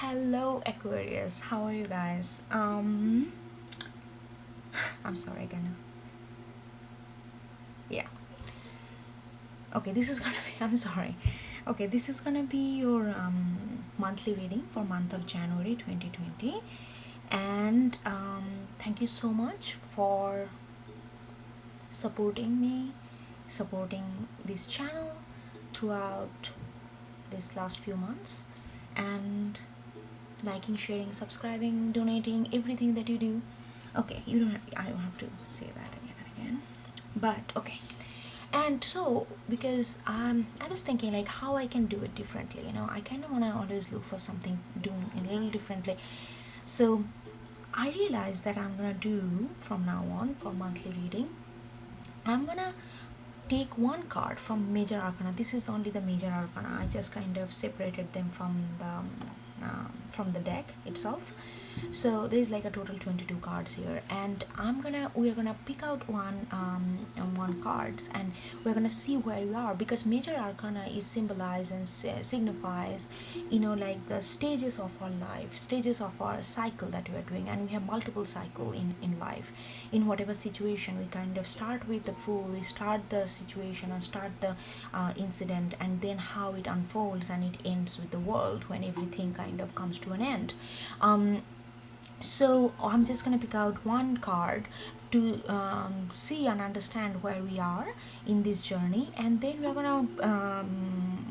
Hello Aquarius, how are you guys? I'm sorry again. Yeah. Okay, this is gonna be I'm sorry. Okay, this is gonna be your monthly reading for month of January 2020. And thank you so much for supporting me, supporting this channel throughout this last few months, and liking, sharing, subscribing, donating, everything that you do. Okay, I don't have to say that again and again. But okay. And so because I was thinking like how I can do it differently, I kind of want to always look for something doing a little differently. So I realized that I'm gonna do from now on for monthly reading, I'm gonna take one card from major arcana. This is only the major arcana. I just kind of separated them from the deck itself. So there's like a total 22 cards here, and we're gonna pick out one cards, and we're gonna see where we are, because major arcana is symbolized and signifies, like the stages of our life, stages of our cycle that we are doing, and we have multiple cycle in life. In whatever situation, we kind of start with the fool, we start the situation or start the incident, and then how it unfolds and it ends with the world when everything kind of comes to an end. So I'm just gonna pick out one card to see and understand where we are in this journey, and then we're gonna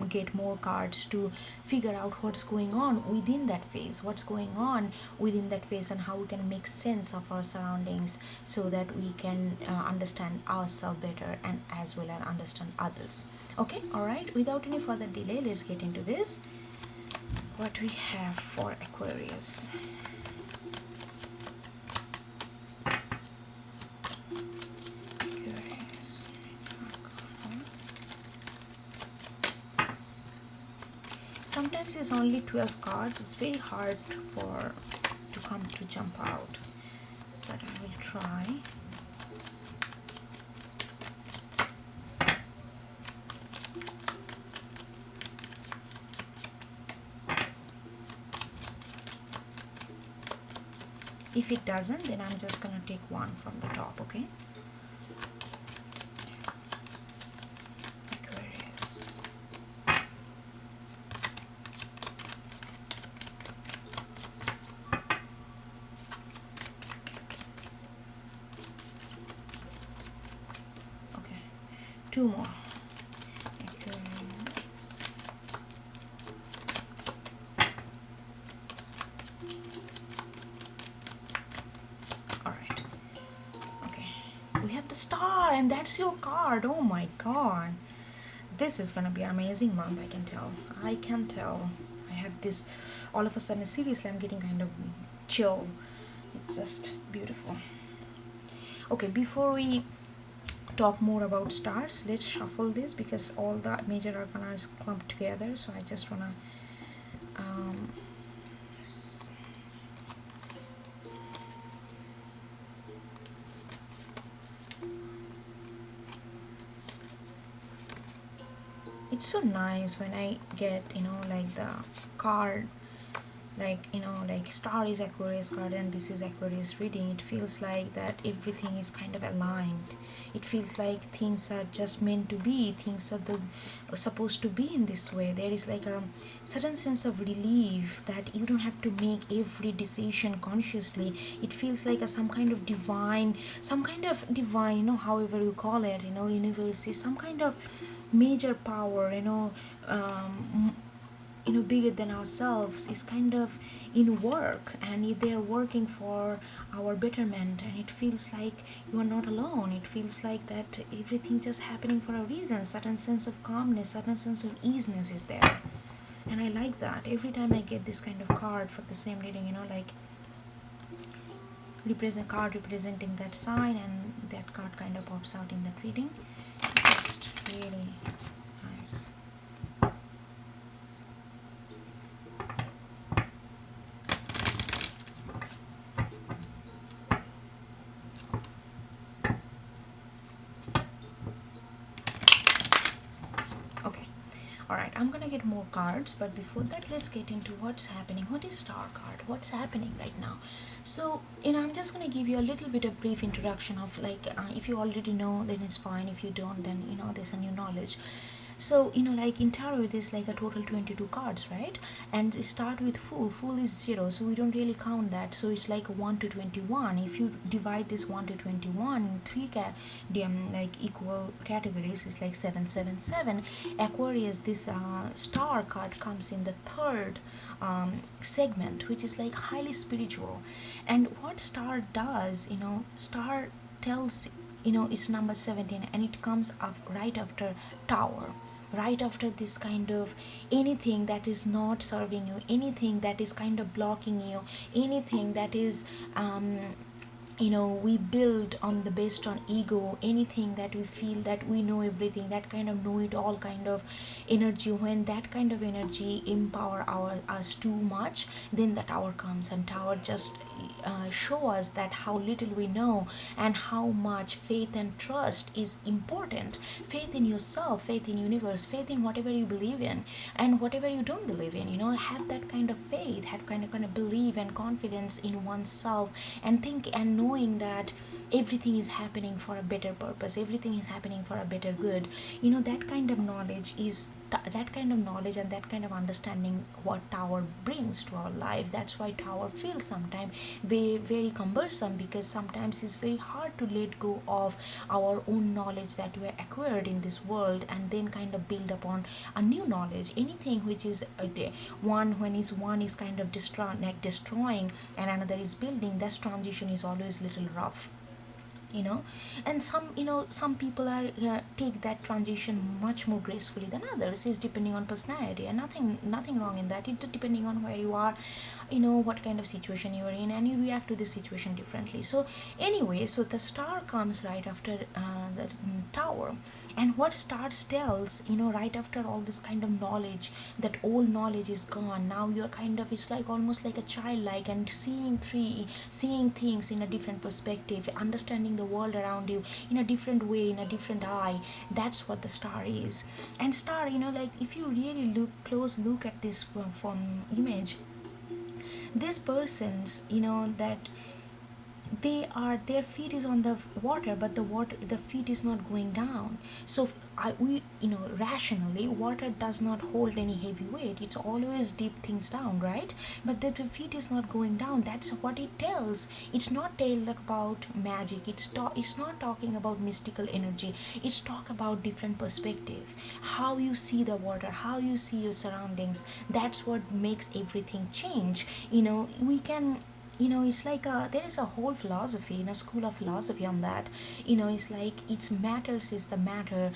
get more cards to figure out what's going on within that phase, and how we can make sense of our surroundings so that we can understand ourselves better and as well as understand others. Okay, all right, without any further delay, let's get into this. What we have for Aquarius. Sometimes it's only 12 cards. It's very hard to jump out, but I will try. If it doesn't, then I'm just gonna take one from the top, okay? Aquarius. Okay, two more. Aquarius. Alright. Okay. We have the star, and that's your card. Oh my god. This is gonna be an amazing month, I can tell. I have this all of a sudden, seriously, I'm getting kind of chill. It's just beautiful. Okay, before we talk more about stars, let's shuffle this because all the major arcana is clumped together. So I just wanna it's so nice when I get like the card, like star is Aquarius card and this is Aquarius reading. It feels like that everything is kind of aligned. It feels like things are just meant to be, things are supposed to be in this way. There is like a certain sense of relief that you don't have to make every decision consciously. It feels like some kind of divine, however you call it, universe, some kind of major power, bigger than ourselves is kind of in work, and they're working for our betterment, and it feels like you are not alone. It feels like that everything just happening for a reason. Certain sense of calmness, certain sense of easiness is there, and I like that. Every time I get this kind of card for the same reading, like representing that sign, and that card kind of pops out in that reading. Just really nice. Alright, I'm gonna get more cards, but before that, let's get into what's happening. What is star card? What's happening right now? So, I'm just gonna give you a little bit of brief introduction of like, if you already know, then it's fine. If you don't, then there's a new knowledge. So, like in tarot, there's like a total 22 cards, right? And start with full. Full is 0, so we don't really count that. So it's like 1 to 21. If you divide this 1 to 21 in three like equal categories, it's like 777. Aquarius, this star card comes in the third segment, which is like highly spiritual. And what star does, star tells, it's number 17, and it comes up right after tower, right after this kind of anything that is not serving you, anything that is kind of blocking you, anything that is we build on the based on ego, anything that we feel that we know everything, that kind of know it all kind of energy. When that kind of energy empower us too much, then the tower comes, and tower just show us that how little we know and how much faith and trust is important. Faith in yourself, faith in universe, faith in whatever you believe in and whatever you don't believe in. Have that kind of faith, have kind of believe and confidence in oneself, and think and knowing that everything is happening for a better purpose, everything is happening for a better good. That kind of knowledge is that kind of knowledge and that kind of understanding what tower brings to our life. That's why tower feels sometimes very, very cumbersome, because sometimes it's very hard to let go of our own knowledge that we acquired in this world and then kind of build upon a new knowledge. Anything which is one is kind of destroying and another is building, that transition is always little rough. And some people are take that transition much more gracefully than others. Is depending on personality, and nothing wrong in that. It depending on where you are, what kind of situation you are in, and you react to the situation differently. So anyway, so the star comes right after the tower. And what stars tells, right after all this kind of knowledge, that old knowledge is gone. Now you're kind of, it's like almost like a childlike, and seeing things in a different perspective, understanding the world around you in a different way, in a different eye. That's what the star is. And star, like if you really look at this from image, this person's, that their feet is on the water, but the feet is not going down. So we rationally, water does not hold any heavy weight, it's always deep things down, right? But the feet is not going down. That's what it tells. It's not tell about magic, it's not talking about mystical energy. It's talk about different perspective, how you see the water, how you see your surroundings. That's what makes everything change. We can, it's like there is a whole philosophy in a school of philosophy on that. It's like it's matters is the matter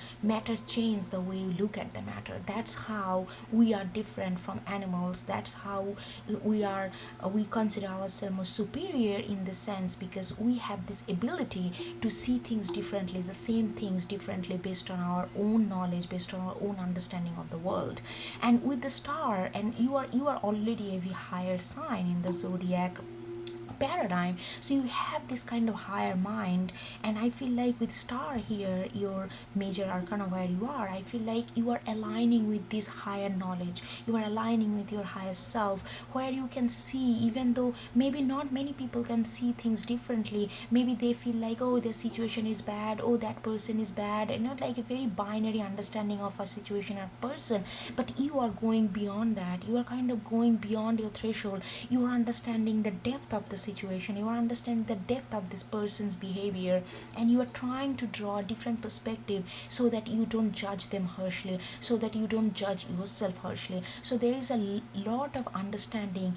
change the way you look at the matter. That's how we are different from animals. That's how we consider ourselves more superior in the sense, because we have this ability to see things differently, the same things differently, based on our own knowledge, based on our own understanding of the world. And with the star, and you are already a very higher sign in the zodiac paradigm, so you have this kind of higher mind. And I feel like with star here, your major arcana, where you are, I feel like you are aligning with this higher knowledge, you are aligning with your higher self, where you can see, even though maybe not many people can see things differently. Maybe they feel like, oh, the situation is bad, oh, that person is bad, and not like a very binary understanding of a situation or person. But you are going beyond that, you are kind of going beyond your threshold. You are understanding the depth of the situation, you are understanding the depth of this person's behavior, and you are trying to draw a different perspective, so that you don't judge them harshly, so that you don't judge yourself harshly. So there is a lot of understanding,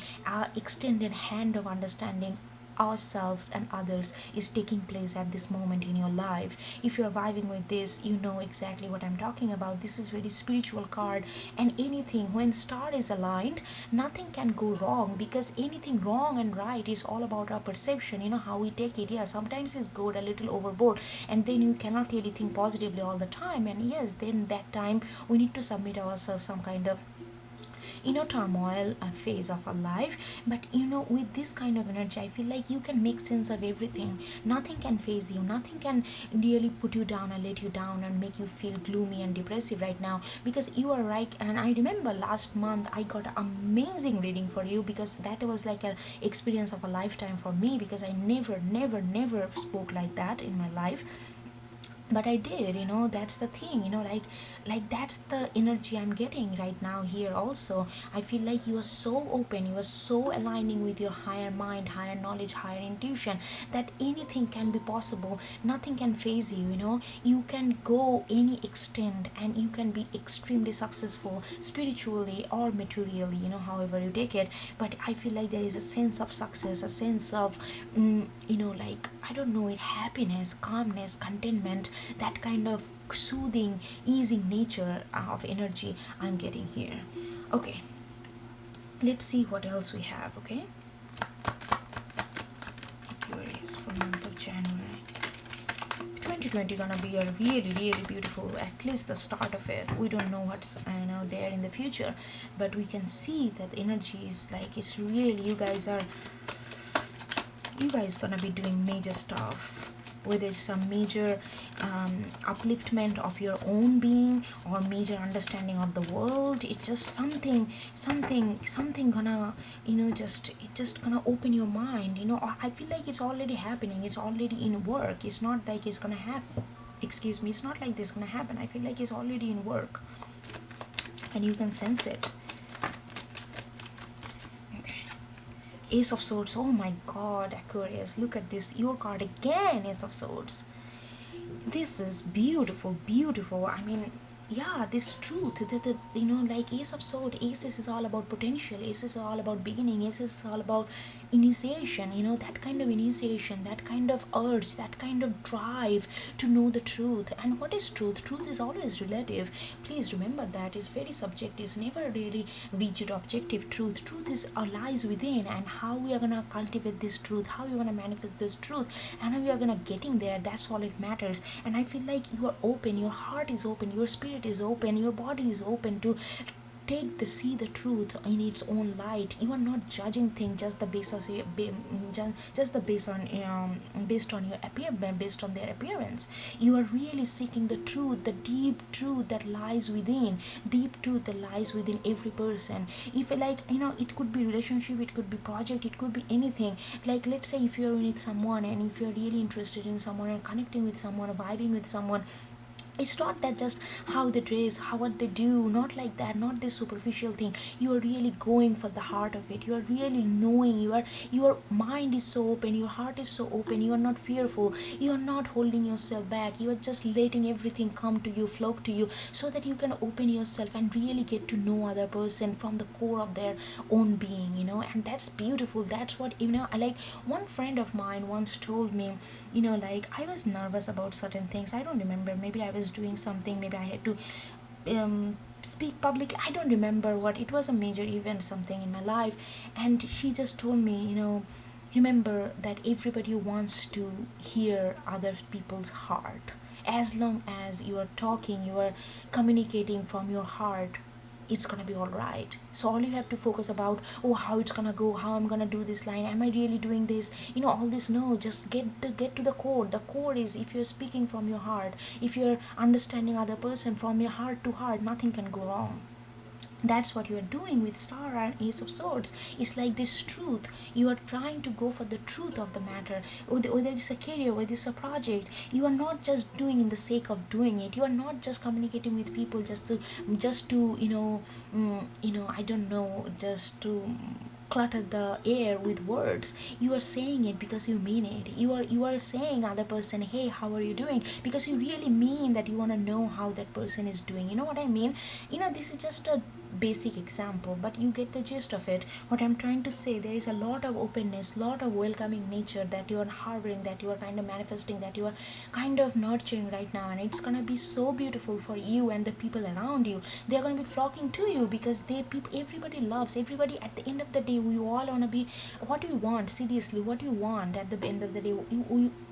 extended hand of understanding ourselves and others is taking place at this moment in your life. If you're vibing with this, you know exactly what I'm talking about. This is very spiritual card, and anything, when star is aligned, nothing can go wrong, because anything wrong and right is all about our perception, how we take it. Yeah, sometimes it's good a little overboard, and then you cannot really think positively all the time. And yes, then that time we need to submit ourselves some kind of turmoil phase of our life. But with this kind of energy, I feel like you can make sense of everything. Nothing can phase you, nothing can really put you down and let you down and make you feel gloomy and depressive right now, because you are right. And I remember last month I got an amazing reading for you, because that was like an experience of a lifetime for me, because I never spoke like that in my life. But I did. That's the thing. Like that's the energy I'm getting right now here also. I feel like you are so open, you are so aligning with your higher mind, higher knowledge, higher intuition, that anything can be possible. Nothing can phase you. You can go any extent, and you can be extremely successful spiritually or materially, however you take it. But I feel like there is a sense of success, a sense of like, I don't know it, happiness, calmness, contentment, that kind of soothing, easing nature of energy I'm getting here. Okay, let's see what else we have. Okay, Aquarius for month of January 2020 gonna be a really beautiful, at least the start of it. We don't know what's there in the future, but we can see that energy is like, it's really, you guys gonna be doing major stuff, whether it's some major upliftment of your own being or major understanding of the world. It's just something gonna, just gonna open your mind. I feel like it's already happening, it's already in work. It's not like it's gonna happen, excuse me, it's not like this gonna happen. I feel like it's already in work, and you can sense it. Ace of Swords. Oh my god, Aquarius, look at this, your card again, Ace of Swords. This is beautiful. I mean, yeah, this truth that like Ace of Swords, Aces is all about potential, Aces is all about beginning, Aces is all about initiation, that kind of initiation, that kind of urge, that kind of drive to know the truth. And what is truth? Truth is always relative. Please remember that. It's very subjective, it's never really rigid objective. Truth is lies within, and how we are gonna cultivate this truth, how you're gonna manifest this truth, and how we are gonna getting there, that's all it matters. And I feel like you are open, your heart is open, your spirit is open, your body is open to see the truth in its own light. You are not judging things just the basis of just the based on based on your based on their appearance. You are really seeking the truth, the deep truth that lies within, deep truth that lies within every person. If like it could be relationship, it could be project, it could be anything. Like, let's say if you're with someone, and if you're really interested in someone and connecting with someone or vibing with someone, it's not that just how they dress, how what they do, not like that, not this superficial thing. You are really going for the heart of it. You are really knowing, your mind is so open, your heart is so open, you are not fearful, you are not holding yourself back, you are just letting everything come to you, flow to you, so that you can open yourself and really get to know other person from the core of their own being. And that's beautiful. That's what I like. One friend of mine once told me, like, I was nervous about certain things. I don't remember, maybe I was doing something, maybe I had to speak publicly, I don't remember what it was, a major event, something in my life. And she just told me, remember that everybody wants to hear other people's heart. As long as you are talking, you are communicating from your heart, it's gonna be all right. So all you have to focus about, oh, how it's gonna go, how I'm gonna do this line, am I really doing this, all this. No, just get to the core. The core is, if you're speaking from your heart, if you're understanding other person from your heart to heart, nothing can go wrong. That's what you are doing with Star and Ace of Swords. It's like this truth. You are trying to go for the truth of the matter. Whether it's a career, whether it's a project, you are not just doing in the sake of doing it. You are not just communicating with people just to I don't know, just to clutter the air with words. You are saying it because you mean it. You are saying other person, hey, how are you doing, because you really mean that you want to know how that person is doing. You know what I mean? This is just a basic example, but you get the gist of it. What I'm trying to say, there is a lot of openness, lot of welcoming nature that you are harboring, that you are kind of manifesting, that you are kind of nurturing right now. And it's gonna be so beautiful for you and the people around you. They are gonna be flocking to you, because everybody loves everybody. At the end of the day, we all wanna be, what do you want, seriously, what do you want at the end of the day?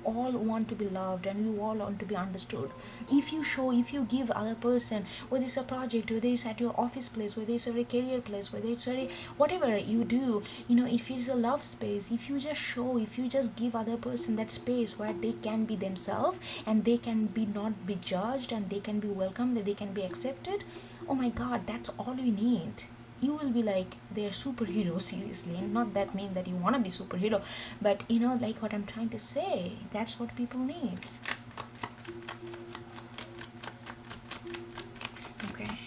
all want to be loved and we all want to be understood. If you give other person, whether it's a project, whether it's at your office place, whether it's at a career place, whether it's a whatever you do, if it's a love space, if you just give other person that space where they can be themselves and they can be not be judged and they can be welcomed, that they can be accepted, oh my god, that's all we need. You will be like they're superhero, seriously. And not that mean that you want to be superhero, but like what I'm trying to say, that's what people need. Okay.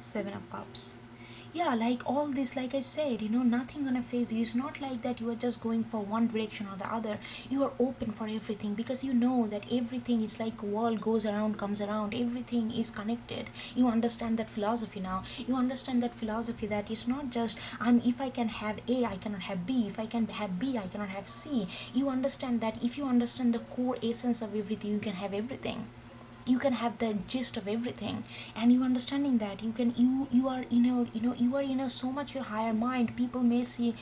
Seven of Cups. Yeah, like all this, like I said, nothing gonna phase you. It's not like that you are just going for one direction or the other. You are open for everything, because you know that everything is like world goes around, comes around, everything is connected. You understand that philosophy now. You understand that philosophy, that it's not just if I can have A, I cannot have B. If I can have B, I cannot have C. You understand that if you understand the core essence of everything, you can have everything. You can have the gist of everything. And you understanding that you are you are so much your higher mind. People may say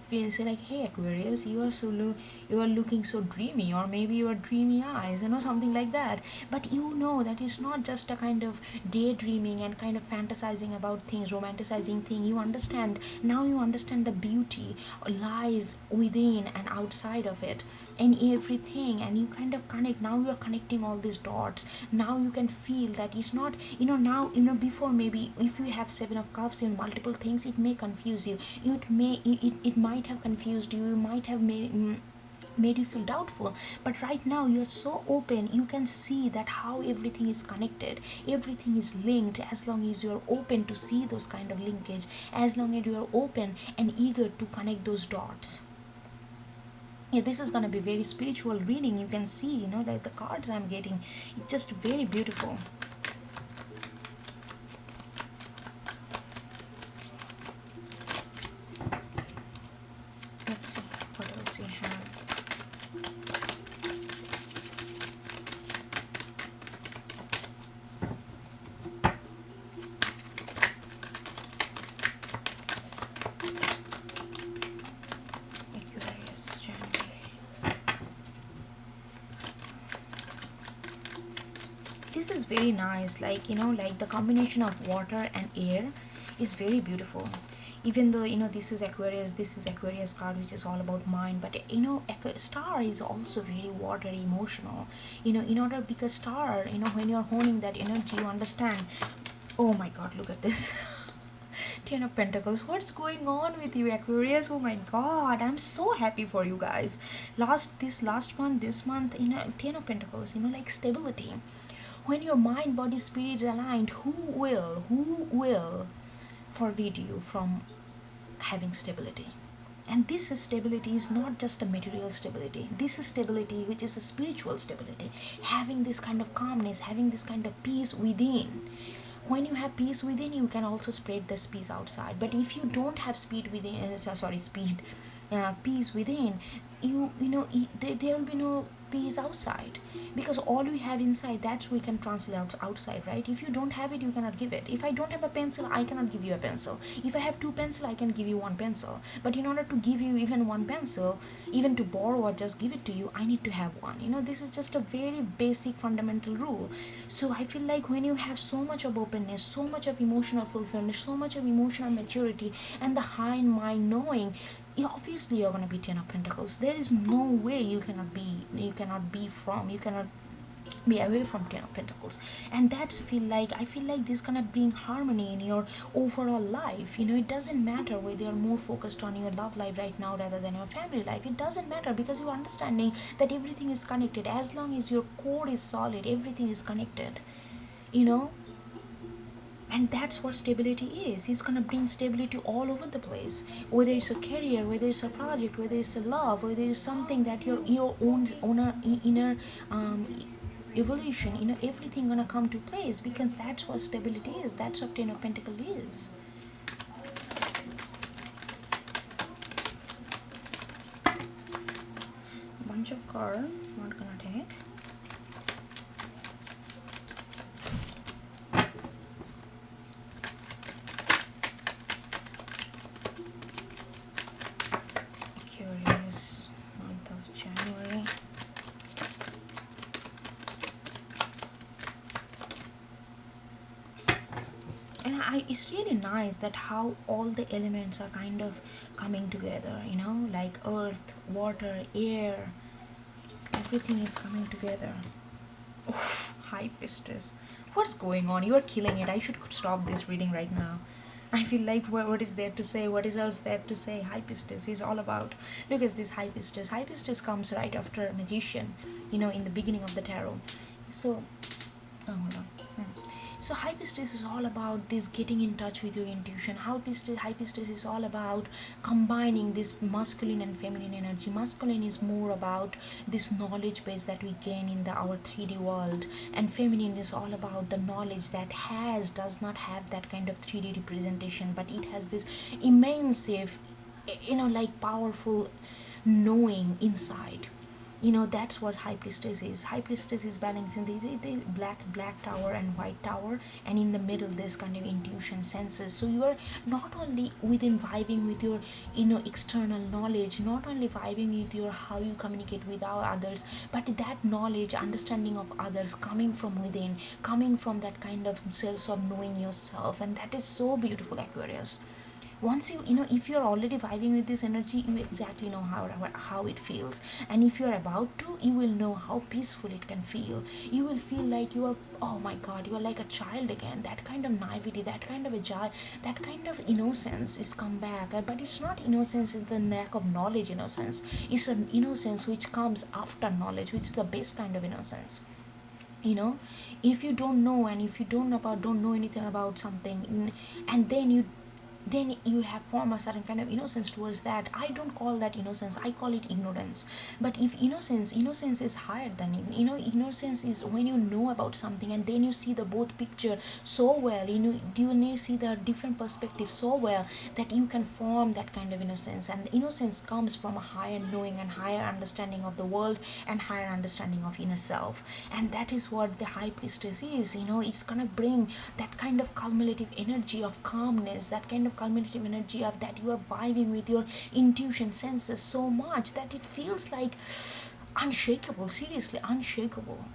like, hey Aquarius, you are looking so dreamy, or maybe you are dreamy eyes, something like that. But that it's not just a kind of daydreaming and kind of fantasizing about things, romanticizing thing. You understand the beauty lies within and outside of it, and everything. And you kind of connect. Now you are connecting all these dots. Now you can feel that it's not now before, maybe if you have Seven of Cups in multiple things, it may confuse you. It might have confused you. You might have made you feel doubtful. But right now you're so open. You can see that how everything is connected, everything is linked. As long as you're open to see those kind of linkage, as long as you're open and eager to connect those dots. Yeah, this is gonna be very spiritual reading. You can see that the cards I'm getting, it's just very beautiful. Let's see what else we have. This is very nice, like like the combination of water and air is very beautiful. Even though this is Aquarius card, which is all about mind, but star is also very watery, emotional. In order, because star, when you're honing that energy, you understand. Oh my god, look at this. Ten of Pentacles. What's going on with you, Aquarius? Oh my god, I'm so happy for you guys. This month, Ten of Pentacles, like stability. When your mind, body, spirit is aligned, who will forbid you from having stability? And this stability is not just a material stability. This is stability which is a spiritual stability. Having this kind of calmness, having this kind of peace within. When you have peace within, you can also spread this peace outside. But if you don't have peace within, there will be no peace outside, because all we have inside, that's we can translate outside, right? If you don't have it, you cannot give it. If I don't have a pencil, I cannot give you a pencil. If I have two pencils, I can give you one pencil. But in order to give you even one pencil, even to borrow or just give it to you, I need to have one. This is just a very basic fundamental rule. So I feel like when you have so much of openness, so much of emotional fulfillment, so much of emotional maturity, and the high mind knowing, obviously you're gonna be Ten of Pentacles. There is no way you cannot be away from Ten of Pentacles. And that's I feel like this gonna bring harmony in your overall life. It doesn't matter whether you're more focused on your love life right now rather than your family life. It doesn't matter, because you're understanding that everything is connected. As long as your core is solid, everything is connected. And that's what stability is. It's gonna bring stability all over the place, whether it's a career, whether it's a project, whether it's a love, whether it's something that your own inner evolution, everything gonna come to place, because that's what stability is. That's what Ten of Pentacles is. Bunch of cards, not gonna take. January. And it's really nice that how all the elements are kind of coming together, like earth, water, air, everything is coming together. Oof, high priestess. What's going on? You are killing it. I should stop this reading right now. I feel like what is there to say? What is else there to say? High priestess is all about. Look at this high priestess. High priestess comes right after magician, in the beginning of the tarot. So, oh, hold on. So high priestess is all about this getting in touch with your intuition. High priestess is all about combining this masculine and feminine energy. Masculine is more about this knowledge base that we gain in our 3D world, and feminine is all about the knowledge that does not have that kind of 3D representation, but it has this immense, like powerful knowing inside. That's what high priestess is. High priestess is balancing the black tower and white tower, and in the middle this kind of intuition, senses. So you are not only within vibing with your external knowledge, not only vibing with your how you communicate with our others, but that knowledge, understanding of others coming from within, coming from that kind of sense of knowing yourself. And that is so beautiful, Aquarius. Once if you're already vibing with this energy, you exactly know how it feels. And if you're about to, you will know how peaceful it can feel. You will feel like you are, oh my god, you are like a child again. That kind of naivety, that kind of joy, that kind of innocence is come back. But it's not innocence, it's the lack of knowledge innocence. It's an innocence which comes after knowledge, which is the best kind of innocence. If you don't know, and if you don't know anything about something, and then you have formed a certain kind of innocence towards that. I don't call that innocence, I call it ignorance. But if innocence is higher than it. Innocence is when you know about something, and then you see the both picture so well. You see the different perspective so well that you can form that kind of innocence. And innocence comes from a higher knowing and higher understanding of the world and higher understanding of inner self. And that is what the high priestess is. It's gonna bring that kind of cumulative energy of calmness, that kind of cumulative energy of that you are vibing with your intuition, senses so much that it feels like unshakable, seriously unshakable.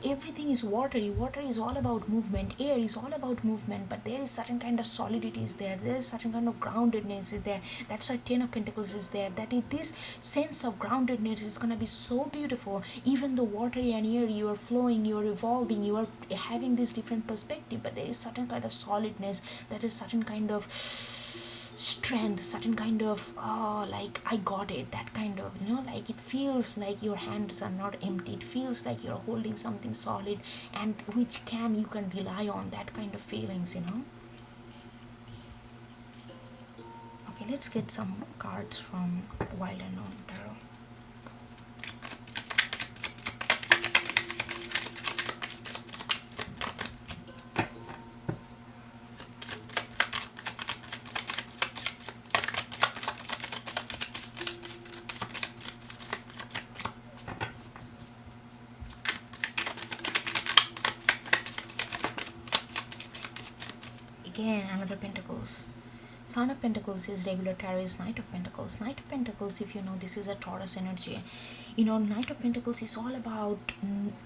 Everything is watery. Water is all about movement, air is all about movement, but there is certain kind of solidity is there is certain kind of groundedness is there. That's why 10 of Pentacles is there. This sense of groundedness is gonna be so beautiful. Even the watery and air, you are flowing, you are evolving, you are having this different perspective, but there is certain kind of solidness, that is certain kind of strength, certain kind of like I got it, that kind of like it feels like your hands are not empty, it feels like you're holding something solid and which you can rely on, that kind of feelings. Okay, let's get some cards from Wild Unknown Tarot. Again, another Pentacles. Son of Pentacles is regular tarot, is Knight of Pentacles. Knight of Pentacles, if you know, this is a Taurus energy. Knight of Pentacles is all about,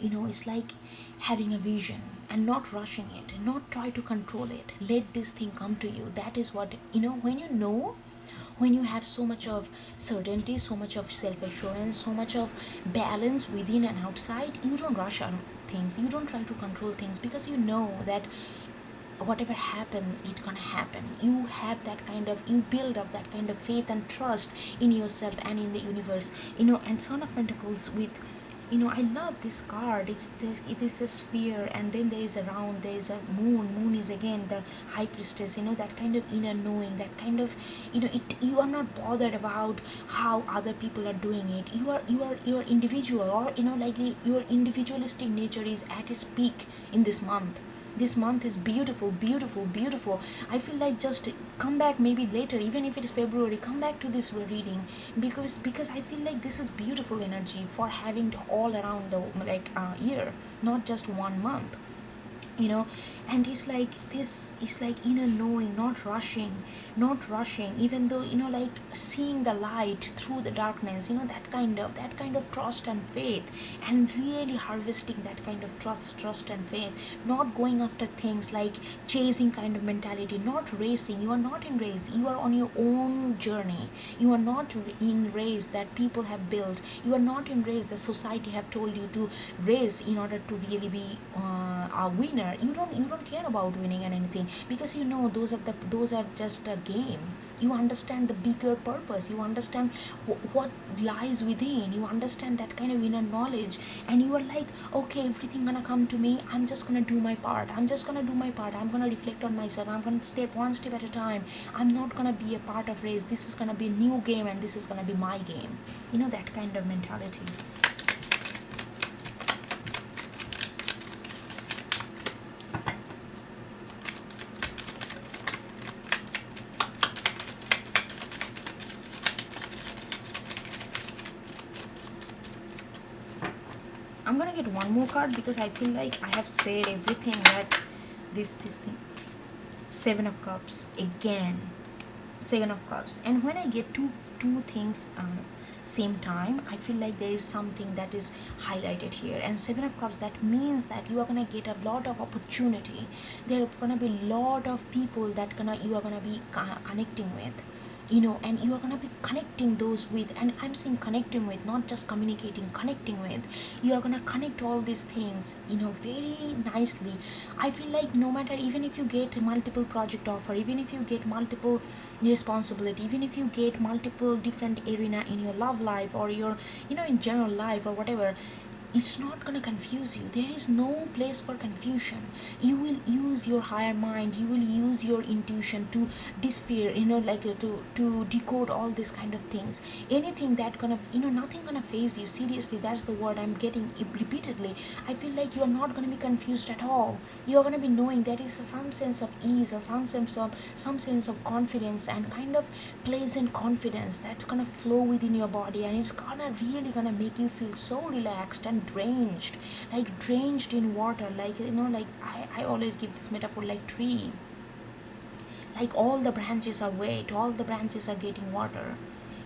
it's like having a vision and not rushing it, not try to control it. Let this thing come to you. That is what, when you have so much of certainty, so much of self-assurance, so much of balance within and outside, you don't rush on things, you don't try to control things, because you know that whatever happens, it's gonna happen. You have that kind of, you build up that kind of faith and trust in yourself and in the universe. And Son of Pentacles with, I love this card. It is a sphere, and then there is a round, there is a moon is again the high priestess. That kind of inner knowing, that kind of, you are not bothered about how other people are doing it. You are individual, or like your individualistic nature is at its peak in this month. This month is beautiful, beautiful, beautiful. I feel like just come back maybe later, even if it is February, come back to this reading, because I feel like this is beautiful energy for having all around the year, not just 1 month. you know. And it's like this is like inner knowing, not rushing, even though, you know, like seeing the light through the darkness, you know, that kind of trust and faith, and really harvesting that kind of trust and faith, not going after things like chasing kind of mentality, not racing. You are not in race, you are on your own journey. You are not in race that people have built. You are not in race that society have told you to race in order to really be a winner. You don't care about winning and anything, because you know those are just a game. You understand the bigger purpose. You understand what lies within. You understand that kind of inner knowledge, and you are like, okay, everything gonna come to me. I'm just gonna do my part. I'm gonna reflect on myself. I'm gonna step one step at a time. I'm not gonna be a part of race. This is gonna be a new game, and this is gonna be my game. You know, that kind of mentality. I'm gonna get one more card because I feel like I have said everything that this thing. Seven of Cups again. Seven of Cups. And when I get two things same time, I feel like there is something that is highlighted here. And Seven of Cups, that means that you are gonna get a lot of opportunity. There are gonna be a lot of people that you are gonna be connecting with, you know, and you are going to be connecting those with, and I'm saying connecting with, not just communicating, connecting with. You are going to connect all these things, you know, very nicely. I feel like no matter, even if you get multiple project offer, even if you get multiple responsibility, even if you get multiple different arena in your love life or your, you know, in general life or whatever, it's not going to confuse you. There is no place for confusion. You will use your higher mind, you will use your intuition to disfear, you know, like to decode all these kind of things. Anything that gonna, you know, nothing gonna phase you. Seriously, that's the word I'm getting repeatedly. I feel like you are not going to be confused at all. You are going to be knowing there is some sense of ease, or some sense of confidence, and kind of pleasant confidence that's gonna flow within your body, and it's really gonna make you feel so relaxed and drenched, like drenched in water. Like, you know, like I always give this metaphor like tree, like all the branches are wet, all the branches are getting water,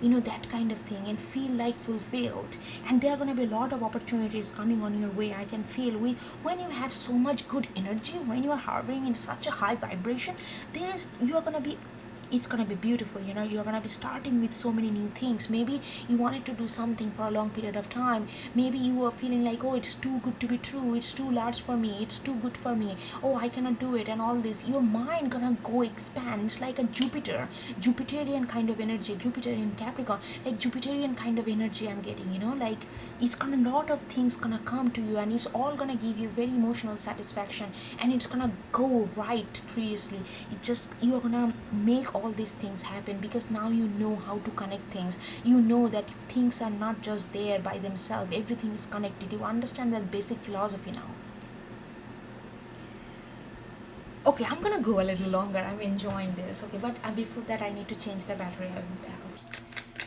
you know, that kind of thing, and feel like fulfilled. And there are going to be a lot of opportunities coming on your way. I can feel when you have so much good energy, when you are harboring in such a high vibration, you are going to be, it's gonna be beautiful. You know, you're gonna be starting with so many new things. Maybe you wanted to do something for a long period of time. Maybe you were feeling like, oh, it's too good to be true, it's too large for me, it's too good for me, oh, I cannot do it, and all this. Your mind gonna go expand. It's like a Jupiterian kind of energy, Jupiter in Capricorn, like Jupiterian kind of energy I'm getting, you know, like it's gonna, lot of things gonna come to you, and it's all gonna give you very emotional satisfaction, and it's gonna go right seriously. It just, you are gonna make all these things happen, because now you know how to connect things. You know that things are not just there by themselves, everything is connected. You understand that basic philosophy now. Okay, I'm gonna go a little longer. I'm enjoying this. Okay, but before that I need to change the battery. I'll be back.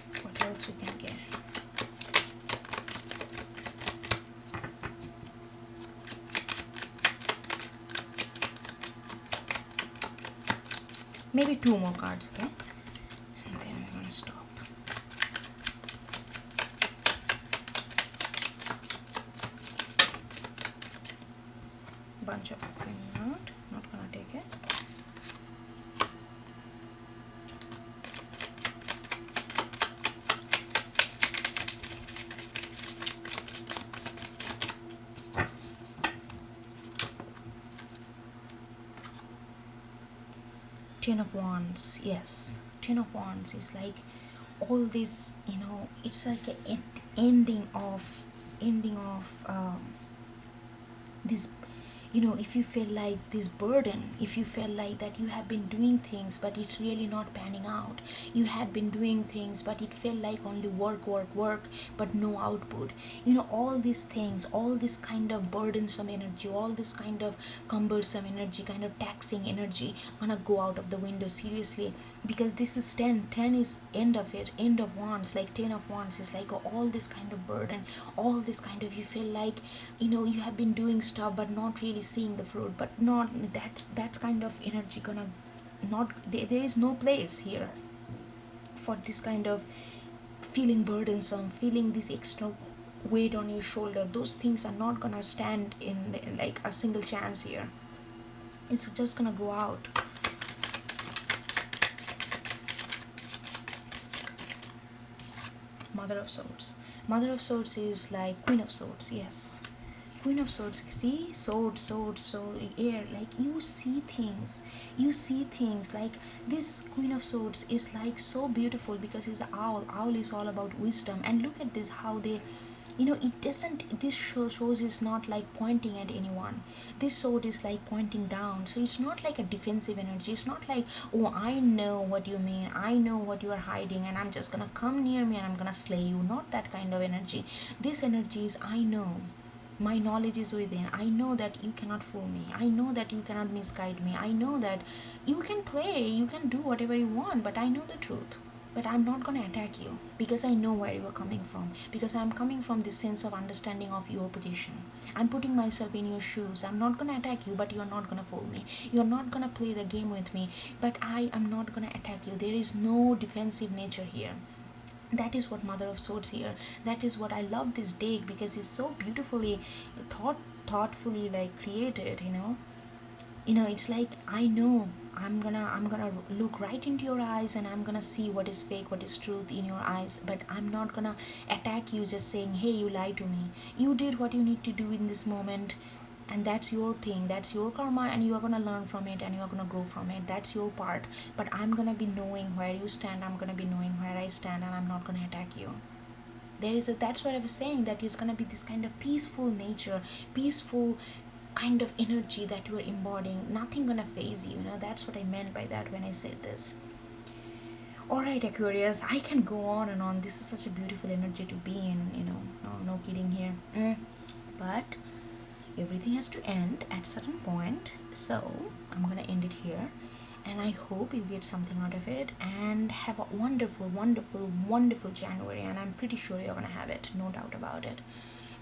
Okay, what else we can get? Maybe two more cards, okay? And then I'm gonna stop. Bunch of coming out. Not gonna take it. Ten of Wands, yes. Ten of Wands is like all this, you know, it's like an ending of this, you know, if you feel like this burden, if you feel like that you have been doing things but it's really not panning out, you had been doing things but it felt like only work but no output, you know, all these things, all this kind of burdensome energy, all this kind of cumbersome energy, kind of taxing energy, gonna go out of the window, seriously. Because this is 10 is end of it, end of Wands. Like 10 of Wands is like all this kind of burden, all this kind of, you feel like, you know, you have been doing stuff but not really be seeing the fruit, but not that's kind of energy gonna not there is no place here for this kind of feeling burdensome, feeling this extra weight on your shoulder. Those things are not gonna stand in like a single chance here. It's just gonna go out. Mother of Swords. Mother of Swords is like Queen of Swords. Yes, Queen of Swords. See, sword, air. Like you see things. You see things. Like this Queen of Swords is like so beautiful because it's an owl. Owl is all about wisdom. And look at this, how they, it doesn't, this shows is not like pointing at anyone. This sword is like pointing down, so it's not like a defensive energy. It's not like, oh, I know what you mean, I know what you are hiding, and I'm just gonna come near me and I'm gonna slay you. Not that kind of energy. This energy is, I know, my knowledge is within. I know that you cannot fool me. I know that you cannot misguide me. I know that you can play, you can do whatever you want, but I know the truth. But I'm not going to attack you because I know where you are coming from. Because I'm coming from this sense of understanding of your position. I'm putting myself in your shoes. I'm not going to attack you, but you're not going to fool me. You're not going to play the game with me, but I am not going to attack you. There is no defensive nature here. That is what Mother of Swords here. That is what I love this deck, because it's so beautifully thoughtfully like created, it's like, I know I'm gonna look right into your eyes, and I'm gonna see what is fake, what is truth in your eyes, but I'm not gonna attack you just saying, hey, you lied to me. You did what you need to do in this moment, and that's your thing, that's your karma, and you are gonna learn from it and you are gonna grow from it. That's your part. But I'm gonna be knowing where you stand, I'm gonna be knowing where I stand, and I'm not gonna attack you. That's what I was saying, that is gonna be this kind of peaceful nature, peaceful kind of energy that you are embodying. Nothing gonna phase you. That's what I meant by that when I said this. Alright, Aquarius, I can go on and on. This is such a beautiful energy to be in, no kidding here. But everything has to end at certain point, so I'm gonna end it here, and I hope you get something out of it and have a wonderful, wonderful, wonderful January. And I'm pretty sure you're gonna have it, no doubt about it.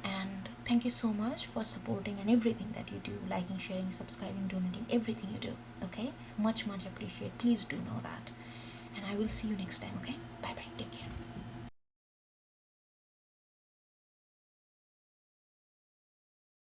And thank you so much for supporting and everything that you do, liking, sharing, subscribing, donating, everything you do. Okay, much appreciate. Please do know that, and I will see you next time. Okay, bye bye, take care.